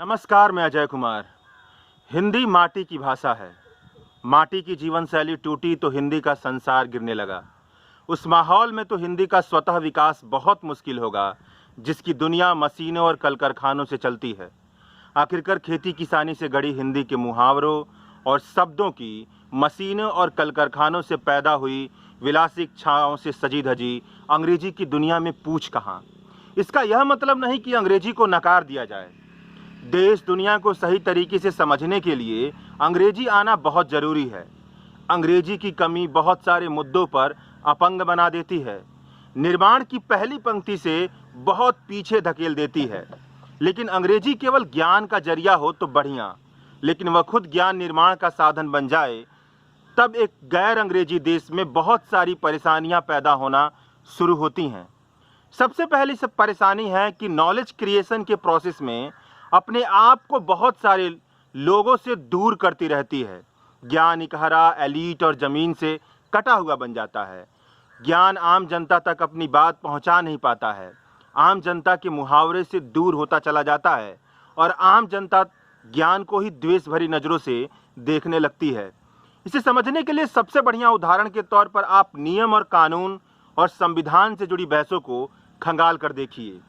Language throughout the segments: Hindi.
नमस्कार, मैं अजय कुमार। हिंदी माटी की भाषा है। माटी की जीवन शैली टूटी तो हिंदी का संसार गिरने लगा। उस माहौल में तो हिंदी का स्वतः विकास बहुत मुश्किल होगा, जिसकी दुनिया मशीनों और कल कारखानों से चलती है। आखिरकार खेती किसानी से गढ़ी हिंदी के मुहावरों और शब्दों की मशीनों और कल कारखानों से पैदा हुई विलासी इच्छाओं से सजी धजी अंग्रेजी की दुनिया में पूछ कहाँ। इसका यह मतलब नहीं कि अंग्रेजी को नकार दिया जाए। देश दुनिया को सही तरीके से समझने के लिए अंग्रेजी आना बहुत ज़रूरी है। अंग्रेजी की कमी बहुत सारे मुद्दों पर अपंग बना देती है, निर्माण की पहली पंक्ति से बहुत पीछे धकेल देती है। लेकिन अंग्रेजी केवल ज्ञान का जरिया हो तो बढ़िया, लेकिन वह खुद ज्ञान निर्माण का साधन बन जाए तब एक गैर अंग्रेजी देश में बहुत सारी परेशानियां पैदा होना शुरू होती हैं। सबसे पहली सब परेशानी है कि नॉलेज क्रिएशन के प्रोसेस में अपने आप को बहुत सारे लोगों से दूर करती रहती है। ज्ञान इकहरा एलीट और ज़मीन से कटा हुआ बन जाता है। ज्ञान आम जनता तक अपनी बात पहुंचा नहीं पाता है। आम जनता के मुहावरे से दूर होता चला जाता है और आम जनता ज्ञान को ही द्वेष भरी नज़रों से देखने लगती है। इसे समझने के लिए सबसे बढ़िया उदाहरण के तौर पर आप नियम और कानून और संविधान से जुड़ी बहसों को खंगाल कर देखिए।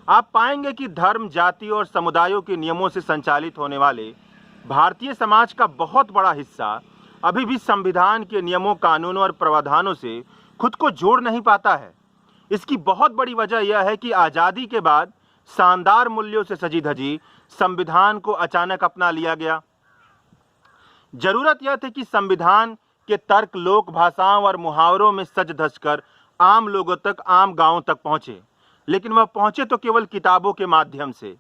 आप पाएंगे कि धर्म, जाति और समुदायों के नियमों से संचालित होने वाले भारतीय समाज का बहुत बड़ा हिस्सा अभी भी संविधान के नियमों, कानूनों और प्रावधानों से खुद को जोड़ नहीं पाता है। इसकी बहुत बड़ी वजह यह है कि आज़ादी के बाद शानदार मूल्यों से सजी धजी संविधान को अचानक अपना लिया गया। जरूरत यह थी कि संविधान के तर्क लोक भाषाओं और मुहावरों में सज धज कर आम लोगों तक, आम गांवों तक पहुँचे। लेकिन वह पहुंचे तो केवल किताबों के माध्यम से,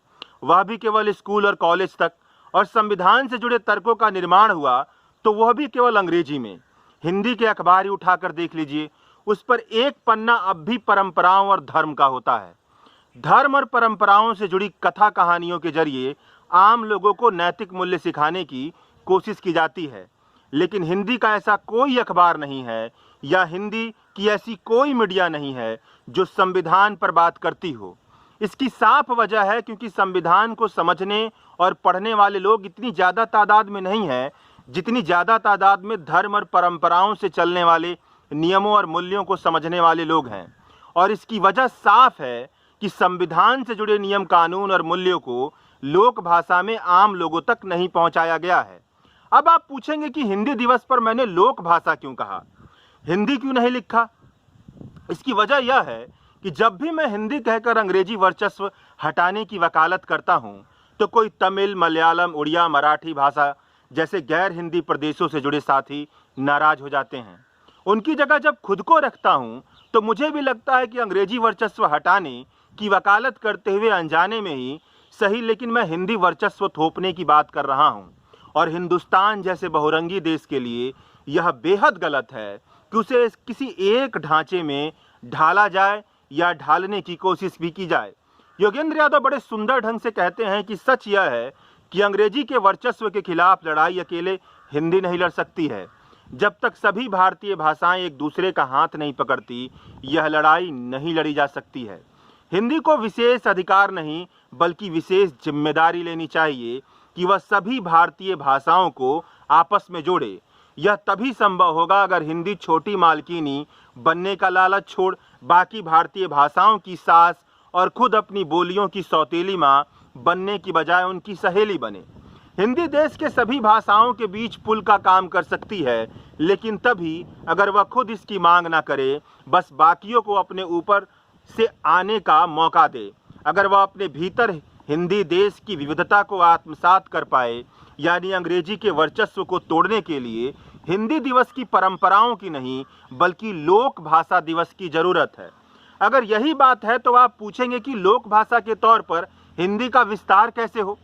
वह भी केवल स्कूल और कॉलेज तक। और संविधान से जुड़े तर्कों का निर्माण हुआ तो वह भी केवल अंग्रेजी में। हिंदी के अखबार ही उठाकर देख लीजिए, उस पर एक पन्ना अब भी परंपराओं और धर्म का होता है। धर्म और परंपराओं से जुड़ी कथा कहानियों के जरिए आम लोगों को नैतिक मूल्य सिखाने की कोशिश की जाती है। लेकिन हिंदी का ऐसा कोई अखबार नहीं है या हिंदी की ऐसी कोई मीडिया नहीं है जो संविधान पर बात करती हो। इसकी साफ वजह है क्योंकि संविधान को समझने और पढ़ने वाले लोग इतनी ज़्यादा तादाद में नहीं हैं जितनी ज़्यादा तादाद में धर्म और परंपराओं से चलने वाले नियमों और मूल्यों को समझने वाले लोग हैं। और इसकी वजह साफ है कि संविधान से जुड़े नियम, कानून और मूल्यों को लोक भाषा में आम लोगों तक नहीं पहुंचाया गया है। अब आप पूछेंगे कि हिंदी दिवस पर मैंने लोक भाषा क्यों कहा, हिंदी क्यों नहीं लिखा। इसकी वजह यह है कि जब भी मैं हिंदी कहकर अंग्रेजी वर्चस्व हटाने की वकालत करता हूं तो कोई तमिल, मलयालम, उड़िया, मराठी भाषा जैसे गैर हिंदी प्रदेशों से जुड़े साथी नाराज हो जाते हैं। उनकी जगह जब खुद को रखता हूं तो मुझे भी लगता है कि अंग्रेजी वर्चस्व हटाने की वकालत करते हुए अनजाने में ही सही, लेकिन मैं हिंदी वर्चस्व थोपने की बात कर रहा हूं। और हिंदुस्तान जैसे बहुरंगी देश के लिए यह बेहद गलत है कि उसे किसी एक ढांचे में ढाला जाए या ढालने की कोशिश भी की जाए। योगेंद्र यादव बड़े सुंदर ढंग से कहते हैं कि सच यह है कि अंग्रेजी के वर्चस्व के खिलाफ लड़ाई अकेले हिंदी नहीं लड़ सकती है। जब तक सभी भारतीय भाषाएं एक दूसरे का हाथ नहीं पकड़ती, यह लड़ाई नहीं लड़ी जा सकती है। हिंदी को विशेष अधिकार नहीं बल्कि विशेष जिम्मेदारी लेनी चाहिए कि वह सभी भारतीय भाषाओं को आपस में जोड़े। यह तभी संभव होगा अगर हिंदी छोटी मालकिनी बनने का लालच छोड़ बाकी भारतीय भाषाओं की सास और खुद अपनी बोलियों की सौतेली माँ बनने की बजाय उनकी सहेली बने। हिंदी देश के सभी भाषाओं के बीच पुल का काम कर सकती है, लेकिन तभी अगर वह खुद इसकी मांग ना करे, बस बाकियों को अपने ऊपर से आने का मौका दे। अगर वह अपने भीतर हिंदी देश की विविधता को आत्मसात कर पाए, यानी अंग्रेजी के वर्चस्व को तोड़ने के लिए हिंदी दिवस की परंपराओं की नहीं बल्कि लोक भाषा दिवस की जरूरत है। अगर यही बात है तो आप पूछेंगे कि लोक भाषा के तौर पर हिंदी का विस्तार कैसे हो।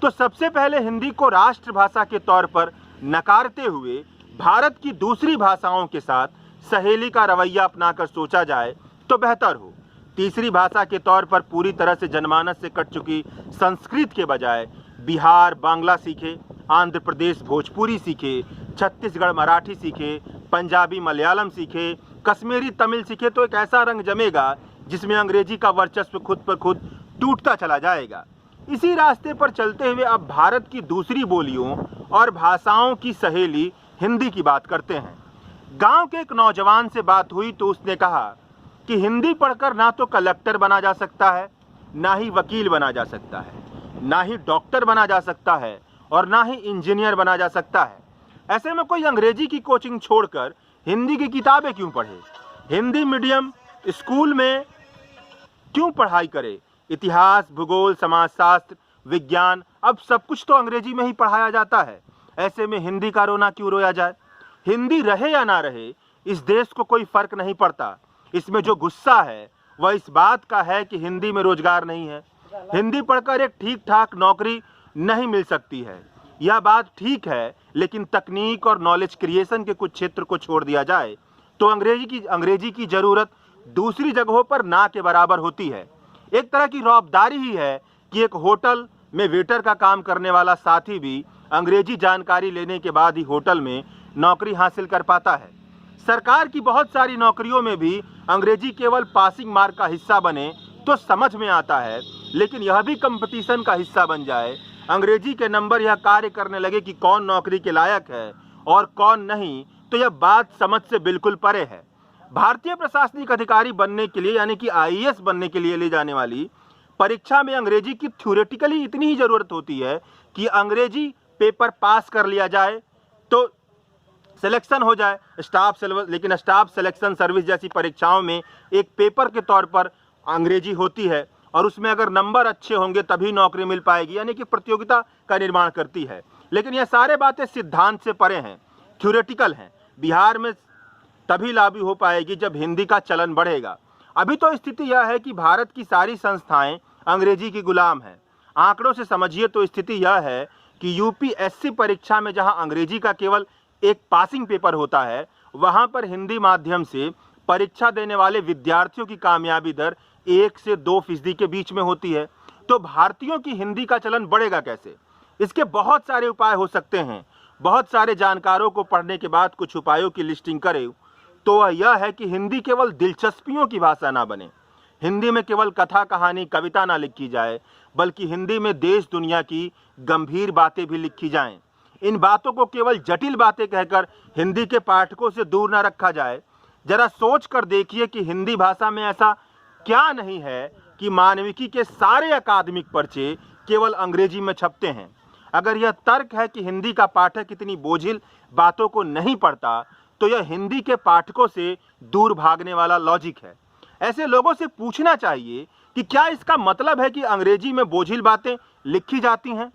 तो सबसे पहले हिंदी को राष्ट्रभाषा के तौर पर नकारते हुए भारत की दूसरी भाषाओं के साथ सहेली का रवैया अपनाकर सोचा जाए तो बेहतर हो। तीसरी भाषा के तौर पर पूरी तरह से जनमानस से कट चुकी संस्कृत के बजाय बिहार बांग्ला सीखे, आंध्र प्रदेश भोजपुरी सीखे, छत्तीसगढ़ मराठी सीखे, पंजाबी मलयालम सीखे, कश्मीरी तमिल सीखे तो एक ऐसा रंग जमेगा जिसमें अंग्रेजी का वर्चस्व खुद पर खुद टूटता चला जाएगा। इसी रास्ते पर चलते हुए अब भारत की दूसरी बोलियों और भाषाओं की सहेली हिंदी की बात करते हैं। गांव के एक नौजवान से बात हुई तो उसने कहा कि हिंदी पढ़कर ना तो कलेक्टर बना जा सकता है, ना ही वकील बना जा सकता है, ना ही डॉक्टर बना जा सकता है और ना ही इंजीनियर बना जा सकता है। ऐसे में कोई अंग्रेजी की कोचिंग छोड़कर हिंदी की किताबें क्यों पढ़े, हिंदी मीडियम स्कूल में क्यों पढ़ाई करे। इतिहास, भूगोल, समाजशास्त्र, विज्ञान, अब सब कुछ तो अंग्रेजी में ही पढ़ाया जाता है। ऐसे में हिंदी का रोना क्यों रोया जाए। हिंदी रहे या ना रहे, इस देश को कोई फर्क नहीं पड़ता। इसमें जो गुस्सा है वह इस बात का है कि हिंदी में रोजगार नहीं है, हिंदी पढ़कर एक ठीक ठाक नौकरी नहीं मिल सकती है। यह बात ठीक है, लेकिन तकनीक और नॉलेज क्रिएशन के कुछ क्षेत्र को छोड़ दिया जाए तो अंग्रेजी की जरूरत दूसरी जगहों पर ना के बराबर होती है। एक तरह की रौबदारी ही है कि एक होटल में वेटर का काम करने वाला साथी भी अंग्रेजी जानकारी लेने के बाद ही होटल में नौकरी हासिल कर पाता है। सरकार की बहुत सारी नौकरियों में भी अंग्रेजी केवल पासिंग मार्क का हिस्सा बने तो समझ में आता है, लेकिन यह भी कंपटीशन का हिस्सा बन जाए, अंग्रेजी के नंबर यह कार्य करने लगे कि कौन नौकरी के लायक है और कौन नहीं, तो यह बात समझ से बिल्कुल परे है। भारतीय प्रशासनिक अधिकारी बनने के लिए यानी कि आईएएस बनने के लिए ले जाने वाली परीक्षा में अंग्रेजी की थ्योरेटिकली इतनी ही जरूरत होती है कि अंग्रेजी पेपर पास कर लिया जाए तो सिलेक्शन हो जाए स्टाफ सिलेबस। लेकिन स्टाफ सिलेक्शन सर्विस जैसी परीक्षाओं में एक पेपर के तौर पर अंग्रेजी होती है और उसमें अगर नंबर अच्छे होंगे तभी नौकरी मिल पाएगी, यानी कि प्रतियोगिता का निर्माण करती है। लेकिन यह सारे बातें सिद्धांत से परे हैं, थ्योरेटिकल हैं। बिहार में तभी लागू हो पाएगी जब हिंदी का चलन बढ़ेगा। अभी तो स्थिति यह है कि भारत की सारी संस्थाएं अंग्रेजी की गुलाम हैं। आंकड़ों से समझिए तो स्थिति यह है कि यूपीएससी परीक्षा में जहां अंग्रेजी का केवल एक पासिंग पेपर होता है, वहां पर हिंदी माध्यम से परीक्षा देने वाले विद्यार्थियों की कामयाबी दर 1 से 2% के बीच में होती है। तो भारतीयों की हिंदी का चलन बढ़ेगा कैसे? इसके बहुत सारे उपाय हो सकते हैं। बहुत सारे जानकारों को पढ़ने के बाद कुछ उपायों की लिस्टिंग करें तो वह यह है कि हिंदी केवल दिलचस्पियों की भाषा ना बने, हिंदी में केवल कथा कहानी कविता ना लिखी जाए, बल्कि हिंदी में देश दुनिया की गंभीर बातें भी लिखी जाएं। इन बातों को केवल जटिल बातें कहकर हिंदी के पाठकों से दूर ना रखा जाए। जरा सोच कर देखिए कि हिंदी भाषा में ऐसा क्या नहीं है कि मानविकी के सारे अकादमिक पर्चे केवल अंग्रेजी में छपते हैं। अगर यह तर्क है कि हिंदी का पाठक इतनी बोझिल बातों को नहीं पढ़ता, तो यह हिंदी के पाठकों से दूर भागने वाला लॉजिक है। ऐसे लोगों से पूछना चाहिए कि क्या इसका मतलब है कि अंग्रेजी में बोझिल बातें लिखी जाती हैं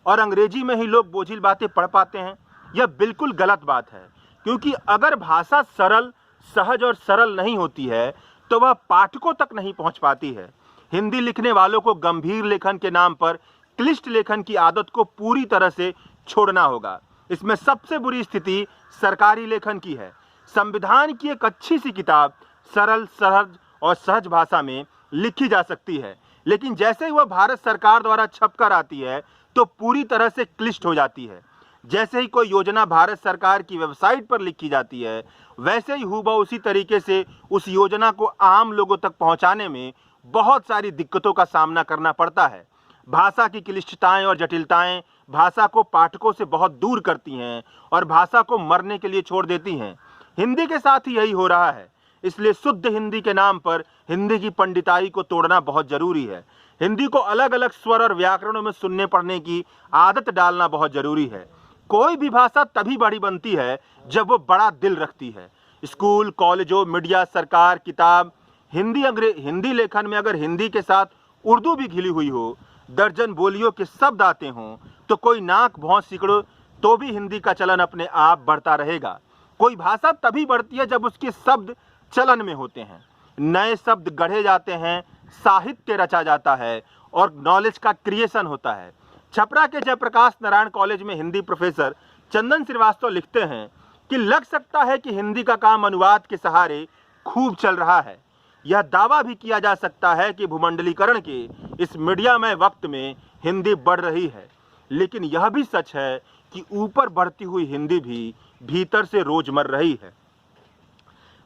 और अंग्रेजी में ही लोग बोझिल बातें पढ़ पाते हैं? यह बिल्कुल गलत बात है, क्योंकि अगर भाषा सरल, सहज और सरल नहीं होती है तो वह पाठकों तक नहीं पहुंच पाती है। हिंदी लिखने वालों को गंभीर लेखन के नाम पर क्लिष्ट लेखन की आदत को पूरी तरह से छोड़ना होगा। इसमें सबसे बुरी स्थिति सरकारी लेखन की है। संविधान की एक अच्छी सी किताब सरल, सहज और सहज भाषा में लिखी जा सकती है, लेकिन जैसे ही वह भारत सरकार द्वारा छपकर आती है तो पूरी तरह से क्लिष्ट हो जाती है। जैसे ही कोई योजना भारत सरकार की वेबसाइट पर लिखी जाती है, वैसे ही हूबहू उसी तरीके से उस योजना को आम लोगों तक पहुंचाने में बहुत सारी दिक्कतों का सामना करना पड़ता है। भाषा की क्लिष्टताएं और जटिलताएं भाषा को पाठकों से बहुत दूर करती हैं और भाषा को मरने के लिए छोड़ देती हैं। हिंदी के साथ ही यही हो रहा है। इसलिए शुद्ध हिंदी के नाम पर हिंदी की पंडिताई को तोड़ना बहुत जरूरी है। हिंदी को अलग अलग स्वर और व्याकरणों में सुनने पढ़ने की आदत डालना बहुत जरूरी है। कोई भी भाषा तभी बड़ी बनती है जब वो बड़ा दिल रखती है। स्कूल, कॉलेजों, मीडिया, सरकार, किताब, हिंदी लेखन में अगर हिंदी के साथ उर्दू भी घिली हुई हो, दर्जन बोलियों के शब्द आते हों, तो कोई नाक भौं सिकड़ो तो भी हिंदी का चलन अपने आप बढ़ता रहेगा। कोई भाषा तभी बढ़ती है जब उसके शब्द चलन में होते हैं, नए शब्द गढ़े जाते हैं, साहित्य रचा जाता है और नॉलेज का क्रिएशन होता है। छपरा के जयप्रकाश नारायण कॉलेज में हिंदी प्रोफेसर चंदन श्रीवास्तव लिखते हैं कि लग सकता है कि हिंदी का काम अनुवाद के सहारे खूब चल रहा है। यह दावा भी किया जा सकता है कि भूमंडलीकरण के इस मीडियामय वक्त में हिंदी बढ़ रही है, लेकिन यह भी सच है कि ऊपर बढ़ती हुई हिंदी भी भीतर से रोज मर रही है।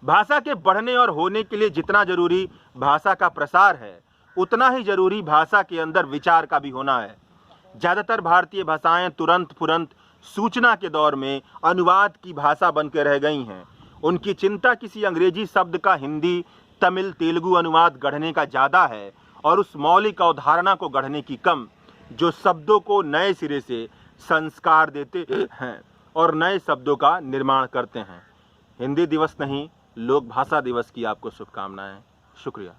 भाषा के बढ़ने और होने के लिए जितना जरूरी भाषा का प्रसार है, उतना ही जरूरी भाषा के अंदर विचार का भी होना है। ज़्यादातर भारतीय भाषाएं तुरंत फुरंत सूचना के दौर में अनुवाद की भाषा बनकर रह गई हैं। उनकी चिंता किसी अंग्रेजी शब्द का हिंदी, तमिल, तेलुगु अनुवाद गढ़ने का ज़्यादा है और उस मौलिक अवधारणा को गढ़ने की कम, जो शब्दों को नए सिरे से संस्कार देते हैं और नए शब्दों का निर्माण करते हैं। हिंदी दिवस नहीं, लोक भाषा दिवस की आपको शुभकामनाएं। शुक्रिया।